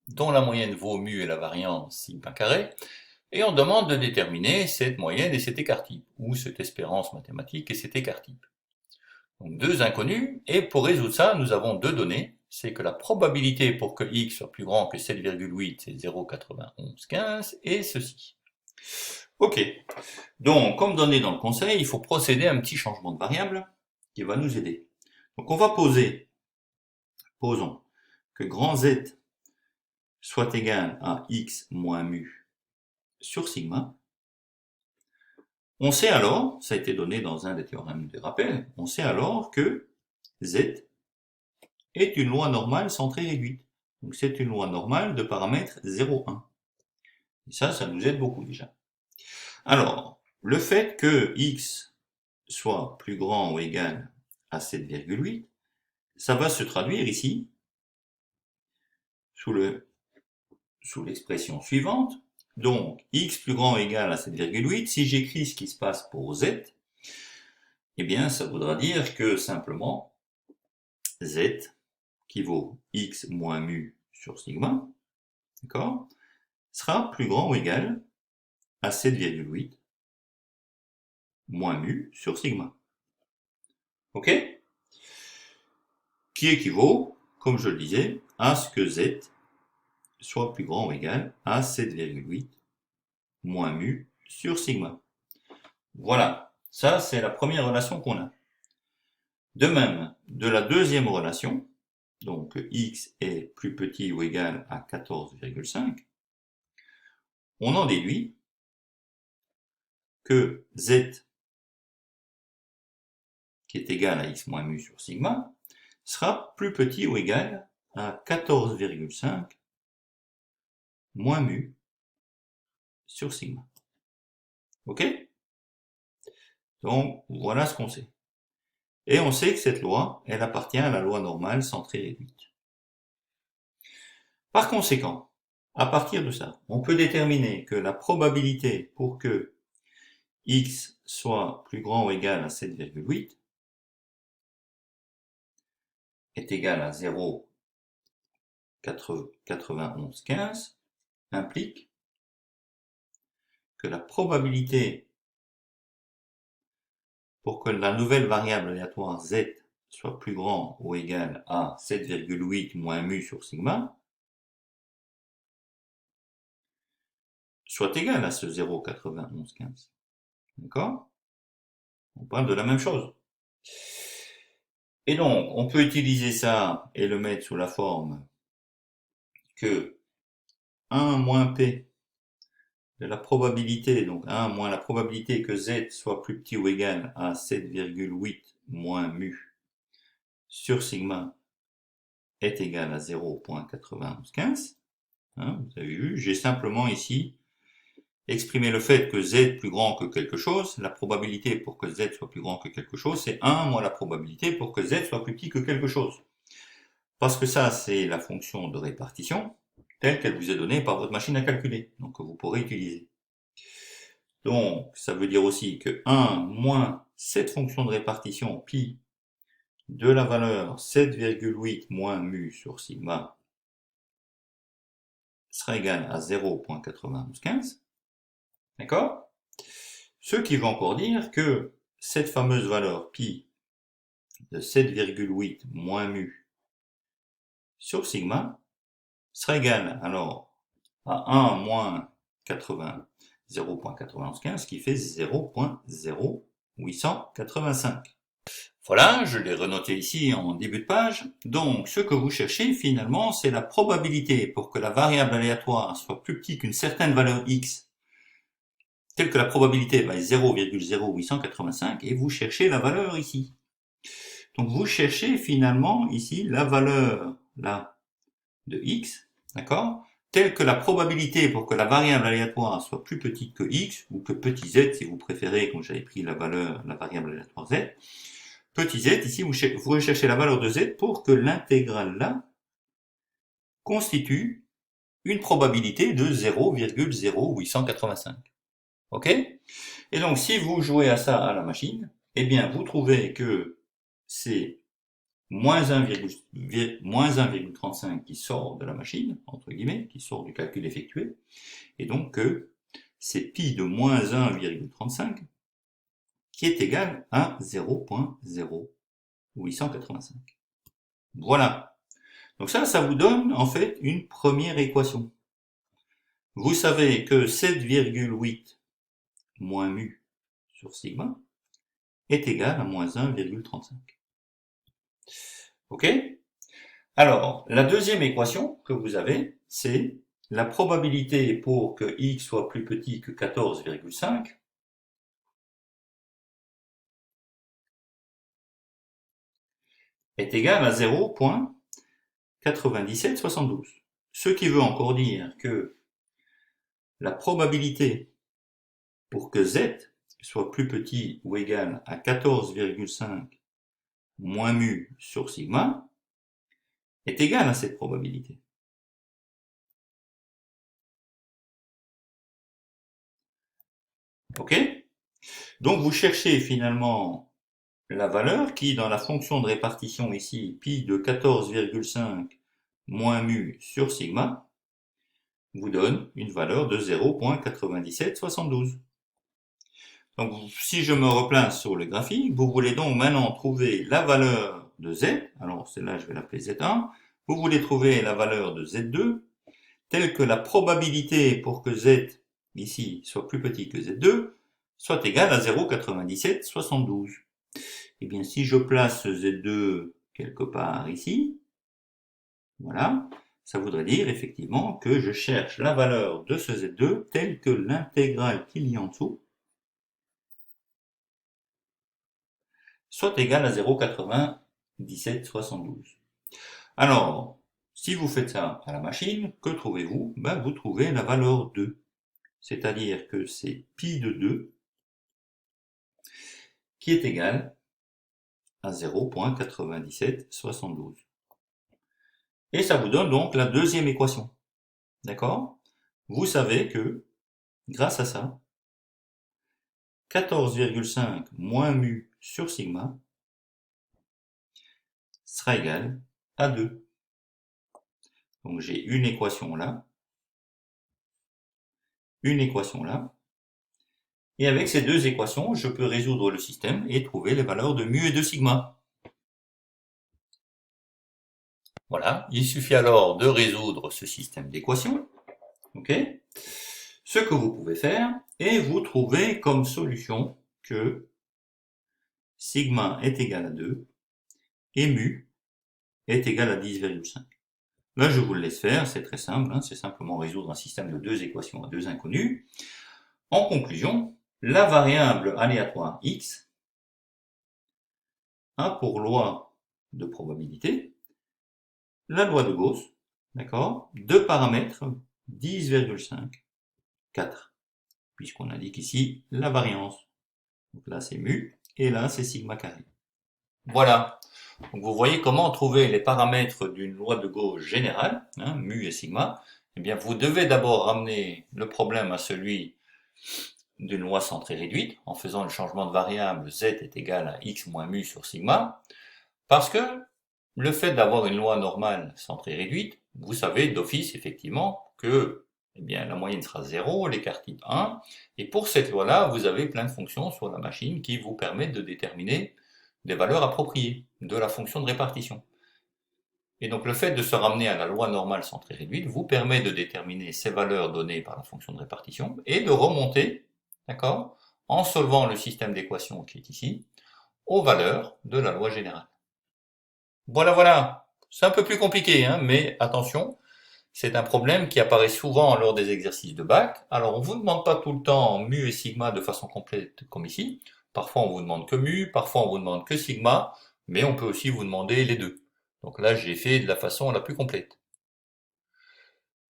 dont la moyenne vaut mu et la variance sigma carré, et on demande de déterminer cette moyenne et cet écart-type, ou cette espérance mathématique et cet écart-type. Donc deux inconnus, et pour résoudre ça, nous avons deux données. C'est que la probabilité pour que x soit plus grand que 7,8, c'est 0,9115, et ceci. Ok. Donc, comme donné dans le conseil, il faut procéder à un petit changement de variable qui va nous aider. Donc, on va posons que grand Z soit égal à x moins mu sur sigma. On sait alors, ça a été donné dans un des théorèmes de rappel, on sait alors que Z est une loi normale centrée réduite. Donc c'est une loi normale de paramètre 0, 1. Et ça nous aide beaucoup déjà. Alors, le fait que x soit plus grand ou égal à 7,8, ça va se traduire ici sous l'expression suivante. Donc, x plus grand ou égal à 7,8, si j'écris ce qui se passe pour z, eh bien, ça voudra dire que simplement, z, qui vaut x moins mu sur sigma, d'accord, sera plus grand ou égal à 7,8 moins mu sur sigma. Ok? Qui équivaut, comme je le disais, à ce que z soit plus grand ou égal à 7,8 moins mu sur sigma. Voilà, ça c'est la première relation qu'on a. De même, de la deuxième relation, donc x est plus petit ou égal à 14,5, on en déduit que z, qui est égal à x moins mu sur sigma, sera plus petit ou égal à 14,5 moins mu sur sigma. Ok? Donc, voilà ce qu'on sait. Et on sait que cette loi, elle appartient à la loi normale centrée réduite. Par conséquent, à partir de ça, on peut déterminer que la probabilité pour que x soit plus grand ou égal à 7,8 est égale à 0,9115 implique que la probabilité pour que la nouvelle variable aléatoire z soit plus grand ou égal à 7,8 moins mu sur sigma soit égale à ce 0,9115. D'accord? On parle de la même chose. Et donc, on peut utiliser ça et le mettre sous la forme que 1 moins P de la probabilité, donc 1 moins la probabilité que Z soit plus petit ou égal à 7,8 moins mu sur sigma est égal à 0,9115. Vous avez vu, j'ai simplement ici exprimé le fait que Z est plus grand que quelque chose. La probabilité pour que Z soit plus grand que quelque chose, c'est 1 moins la probabilité pour que Z soit plus petit que quelque chose. Parce que ça, c'est la fonction de répartition. telle qu'elle vous est donnée par votre machine à calculer, donc que vous pourrez utiliser. Donc, ça veut dire aussi que 1 moins cette fonction de répartition pi de la valeur 7,8 moins mu sur sigma sera égal à 0,9115. D'accord? Ce qui veut encore dire que cette fameuse valeur pi de 7,8 moins mu sur sigma sera égale alors à 1 moins 0,9115 qui fait 0,0885. Voilà, je l'ai renoté ici en début de page. Donc, ce que vous cherchez finalement, c'est la probabilité pour que la variable aléatoire soit plus petite qu'une certaine valeur x, telle que la probabilité va être 0,0885, et vous cherchez la valeur ici. Donc, vous cherchez finalement ici la valeur là de x, d'accord, telle que la probabilité pour que la variable aléatoire soit plus petite que x, ou que petit z si vous préférez, comme j'avais pris la variable aléatoire z. Petit z, ici, vous recherchez la valeur de z pour que l'intégrale là constitue une probabilité de 0,0885. Ok? Et donc, si vous jouez à ça à la machine, eh bien, vous trouvez que c'est moins 1,35 qui sort de la machine, entre guillemets, qui sort du calcul effectué, et donc que c'est pi de moins 1,35 qui est égal à 0,0885. Voilà. Donc ça vous donne en fait une première équation. Vous savez que 7,8 moins mu sur sigma est égal à moins 1,35. Ok? Alors, la deuxième équation que vous avez, c'est la probabilité pour que x soit plus petit que 14,5 est égale à 0,9772. Ce qui veut encore dire que la probabilité pour que z soit plus petit ou égal à 14,5 moins mu sur sigma est égale à cette probabilité. Ok? Donc vous cherchez finalement la valeur qui, dans la fonction de répartition ici, pi de 14,5 moins mu sur sigma, vous donne une valeur de 0,9772. Donc si je me replace sur le graphique, vous voulez donc maintenant trouver la valeur de z, alors celle-là je vais l'appeler z1, vous voulez trouver la valeur de z2, telle que la probabilité pour que z, ici, soit plus petit que z2, soit égale à 0,9772. Et bien si je place z2 quelque part ici, voilà, ça voudrait dire effectivement que je cherche la valeur de ce z2 telle que l'intégrale qu'il y a en dessous soit égale à 0,9772. Alors, si vous faites ça à la machine, que trouvez-vous? Ben, vous trouvez la valeur 2. C'est-à-dire que c'est pi de 2 qui est égal à 0,9772. Et ça vous donne donc la deuxième équation. D'accord? Vous savez que, grâce à ça, 14,5 moins mu sur sigma sera égal à 2. Donc j'ai une équation là, une équation là, et avec ces deux équations, je peux résoudre le système et trouver les valeurs de mu et de sigma. Voilà, il suffit alors de résoudre ce système d'équations. Ok? Ce que vous pouvez faire, et vous trouvez comme solution que sigma est égal à 2 et mu est égal à 10,5. Là, je vous le laisse faire, c'est très simple, hein, c'est simplement résoudre un système de deux équations à deux inconnues. En conclusion, la variable aléatoire x a pour loi de probabilité la loi de Gauss, d'accord, deux paramètres 10,5, 4, puisqu'on indique ici la variance. Donc là c'est mu, et là c'est sigma carré. Voilà. Donc vous voyez comment trouver les paramètres d'une loi de Gauss générale, hein, mu et sigma, Eh bien, vous devez d'abord ramener le problème à celui d'une loi centrée réduite, en faisant le changement de variable z est égal à x moins mu sur sigma, parce que le fait d'avoir une loi normale centrée réduite, vous savez d'office effectivement que eh bien, la moyenne sera 0, l'écart type 1, et pour cette loi-là, vous avez plein de fonctions sur la machine qui vous permettent de déterminer des valeurs appropriées de la fonction de répartition. Et donc le fait de se ramener à la loi normale centrée réduite vous permet de déterminer ces valeurs données par la fonction de répartition et de remonter, d'accord, en solvant le système d'équations qui est ici, aux valeurs de la loi générale. Voilà, voilà. C'est un peu plus compliqué, hein, mais attention, c'est un problème qui apparaît souvent lors des exercices de bac. Alors on ne vous demande pas tout le temps mu et sigma de façon complète comme ici. Parfois on vous demande que mu, parfois on vous demande que sigma, mais on peut aussi vous demander les deux. Donc là j'ai fait de la façon la plus complète.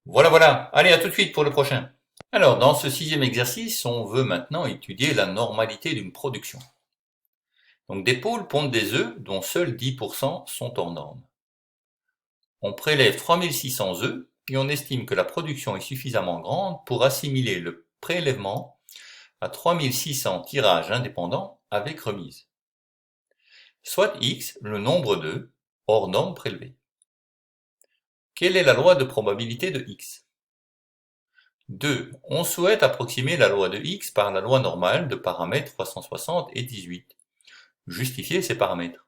Voilà, voilà. Allez, à tout de suite pour le prochain. Alors, dans ce 6e exercice, on veut maintenant étudier la normalité d'une production. Donc, des poules pondent des œufs dont seuls 10% sont hors normes. On prélève 3600 œufs et on estime que la production est suffisamment grande pour assimiler le prélèvement à 3600 tirages indépendants avec remise. Soit X, le nombre d'œufs hors normes prélevés. Quelle est la loi de probabilité de X ? 2. On souhaite approximer la loi de X par la loi normale de paramètres 360 et 18. Justifier ces paramètres.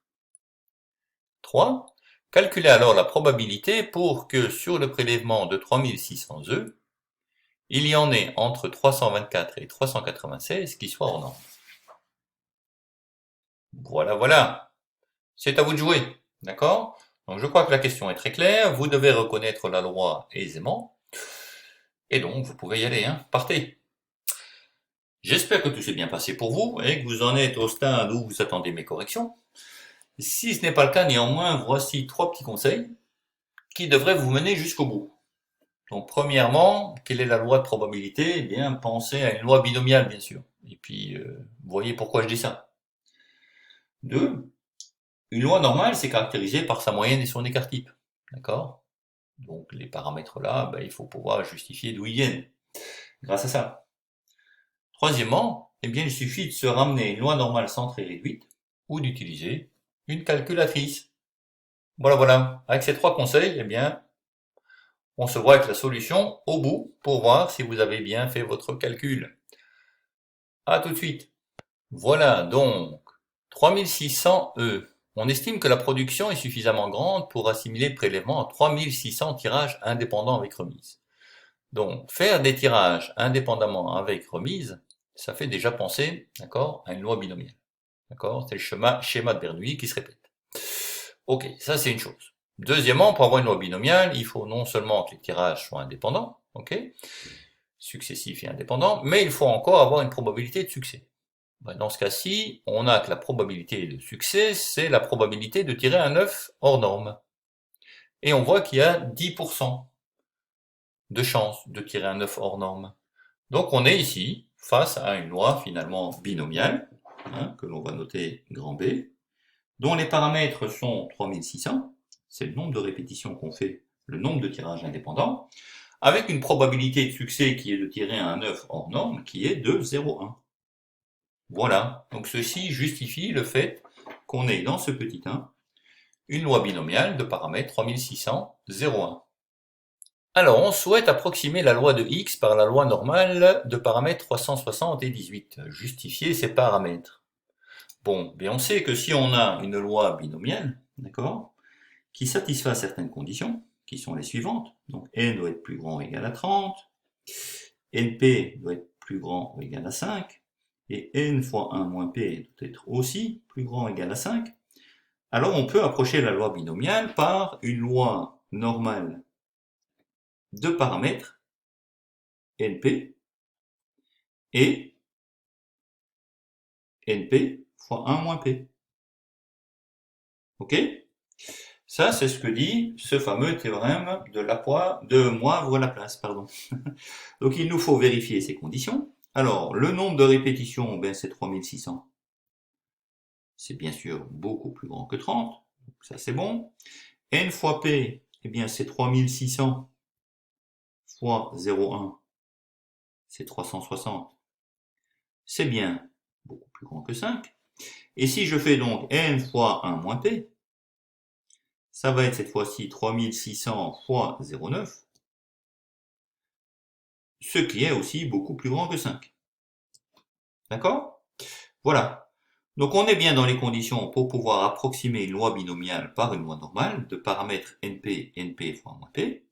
3. Calculer alors la probabilité pour que sur le prélèvement de 3600 œufs, il y en ait entre 324 et 396 qui soient hors normes. Voilà, voilà. C'est à vous de jouer. D'accord ? Donc je crois que la question est très claire. Vous devez reconnaître la loi aisément. Et donc vous pouvez y aller. Hein. Partez. J'espère que tout s'est bien passé pour vous et que vous en êtes au stade où vous attendez mes corrections. Si ce n'est pas le cas, néanmoins, voici 3 petits conseils qui devraient vous mener jusqu'au bout. Donc, premièrement, quelle est la loi de probabilité ? Eh bien, pensez à une loi binomiale, bien sûr. Et puis, vous voyez pourquoi je dis ça. 2. Une loi normale, c'est caractérisé par sa moyenne et son écart type. D'accord ? Donc, les paramètres là, il faut pouvoir justifier d'où ils viennent. Grâce à ça. Troisièmement, eh bien, il suffit de se ramener à une loi normale centrée réduite ou d'utiliser une calculatrice. Voilà, voilà. Avec ces 3 conseils, eh bien, on se voit avec la solution au bout pour voir si vous avez bien fait votre calcul. À tout de suite. Voilà, donc, 3600 E. On estime que la production est suffisamment grande pour assimiler le prélèvement à 3600 tirages indépendants avec remise. Donc, faire des tirages indépendamment avec remise, ça fait déjà penser, d'accord, à une loi binomiale. D'accord? C'est le schéma de Bernoulli qui se répète. Ok, ça c'est une chose. Deuxièmement, pour avoir une loi binomiale, il faut non seulement que les tirages soient indépendants, ok, successifs et indépendants, mais il faut encore avoir une probabilité de succès. Dans ce cas-ci, on a que la probabilité de succès, c'est la probabilité de tirer un œuf hors norme. Et on voit qu'il y a 10% de chance de tirer un œuf hors norme. Donc on est ici face à une loi finalement binomiale, hein, que l'on va noter grand B, dont les paramètres sont 3600, c'est le nombre de répétitions qu'on fait, le nombre de tirages indépendants, avec une probabilité de succès qui est de tirer un œuf hors norme qui est de 0,1. Voilà, donc ceci justifie le fait qu'on ait dans ce petit 1 une loi binomiale de paramètres 3600, 0,1. Alors, on souhaite approximer la loi de X par la loi normale de paramètres 360 et 18. Justifier ces paramètres. Bon, bien on sait que si on a une loi binomiale, d'accord, qui satisfait certaines conditions, qui sont les suivantes, donc n doit être plus grand ou égal à 30, np doit être plus grand ou égal à 5, et n fois 1 moins p doit être aussi plus grand ou égal à 5, alors on peut approcher la loi binomiale par une loi normale de paramètres np et np fois 1 moins p. Ok ? Ça, c'est ce que dit ce fameux théorème de Moivre-Laplace. Donc il nous faut vérifier ces conditions. Alors, le nombre de répétitions, c'est 3600. C'est bien sûr beaucoup plus grand que 30. Donc ça, c'est bon. N fois P, c'est 3600 fois 0,1, c'est 360. C'est bien beaucoup plus grand que 5. Et si je fais donc n fois 1 moins p, ça va être cette fois-ci 3600 fois 0,9, ce qui est aussi beaucoup plus grand que 5. D'accord? Voilà. Donc on est bien dans les conditions pour pouvoir approximer une loi binomiale par une loi normale de paramètres np, np fois moins p.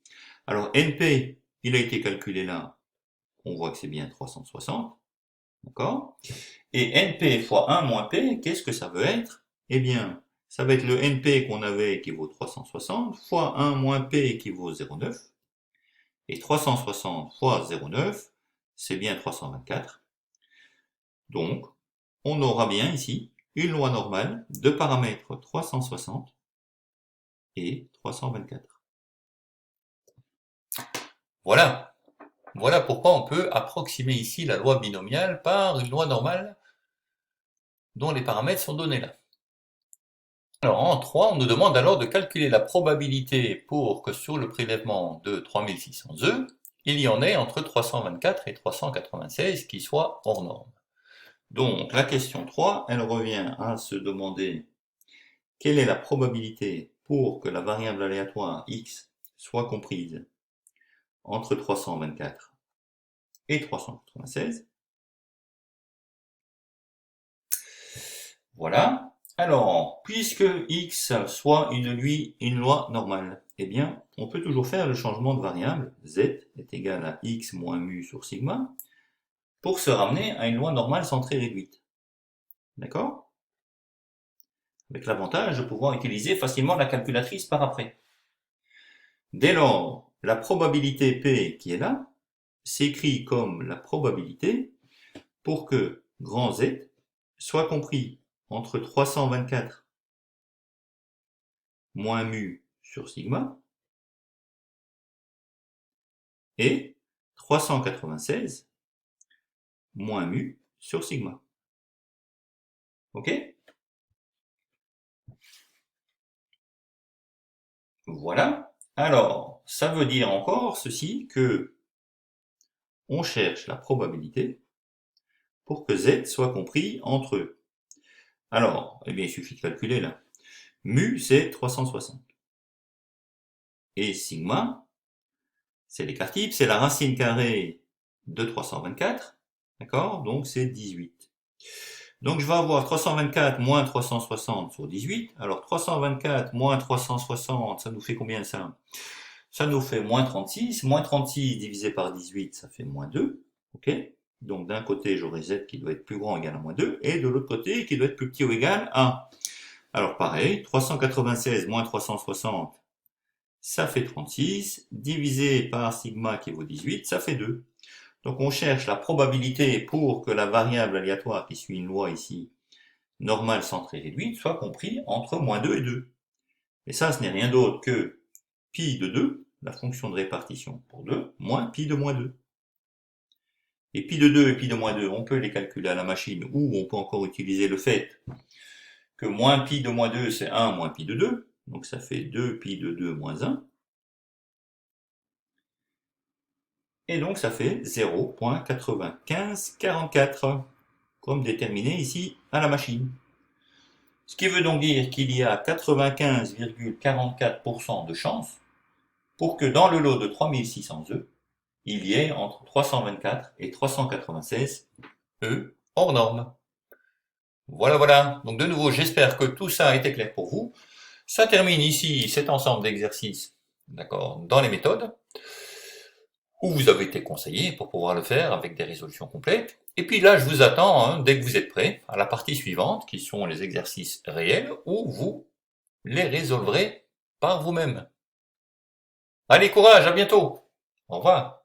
Alors np, il a été calculé là, on voit que c'est bien 360. D'accord? Et np fois 1 moins p, qu'est-ce que ça veut être? Eh bien, ça va être le np qu'on avait qui vaut 360 fois 1 moins p qui vaut 0,9. Et 360 fois 0,9, c'est bien 324. Donc, on aura bien ici une loi normale de paramètres 360 et 324. Voilà. Voilà pourquoi on peut approximer ici la loi binomiale par une loi normale dont les paramètres sont donnés là. Alors en 3, on nous demande alors de calculer la probabilité pour que sur le prélèvement de 3600 œufs, il y en ait entre 324 et 396 qui soient hors norme. Donc la question 3, elle revient à se demander quelle est la probabilité pour que la variable aléatoire x soit comprise entre 324 et 396. Voilà. Alors, puisque x soit une loi normale, eh bien, on peut toujours faire le changement de variable, z est égal à x moins mu sur sigma, pour se ramener à une loi normale centrée réduite. D'accord? Avec l'avantage de pouvoir utiliser facilement la calculatrice par après. Dès lors, la probabilité P qui est là s'écrit comme la probabilité pour que grand Z soit compris entre 324 moins mu sur sigma et 396 moins mu sur sigma. Ok? Voilà. Alors, ça veut dire encore ceci que on cherche la probabilité pour que Z soit compris entre eux. Alors, eh bien, il suffit de calculer là. Mu, c'est 360. Et sigma, c'est l'écart type, c'est la racine carrée de 324. D'accord? Donc, c'est 18. Donc, je vais avoir 324 moins 360 sur 18. Alors, 324 moins 360, ça nous fait combien ça? Ça nous fait moins 36. Moins 36 divisé par 18, ça fait moins 2. Ok? Donc, d'un côté, j'aurai z qui doit être plus grand ou égal à moins 2. Et de l'autre côté, qui doit être plus petit ou égal à 1. Alors, pareil, 396 moins 360, ça fait 36. Divisé par sigma qui vaut 18, ça fait 2. Donc, on cherche la probabilité pour que la variable aléatoire qui suit une loi ici, normale centrée réduite, soit compris entre moins 2 et 2. Et ça, ce n'est rien d'autre que pi de 2, la fonction de répartition pour 2, moins pi de moins 2. Et pi de 2 et pi de moins 2, on peut les calculer à la machine, ou on peut encore utiliser le fait que moins pi de moins 2, c'est 1 moins pi de 2. Donc ça fait 2 pi de 2 moins 1. Et donc ça fait 0,9544, comme déterminé ici à la machine. Ce qui veut donc dire qu'il y a 95,44% de chance pour que dans le lot de 3600 œufs, il y ait entre 324 et 396 œufs hors norme. Voilà, voilà. Donc de nouveau, j'espère que tout ça a été clair pour vous. Ça termine ici cet ensemble d'exercices, d'accord, dans les méthodes, où vous avez été conseillé pour pouvoir le faire avec des résolutions complètes. Et puis là, je vous attends, dès que vous êtes prêts, à la partie suivante, qui sont les exercices réels, où vous les résolverez par vous-même. Allez, courage, à bientôt. Au revoir.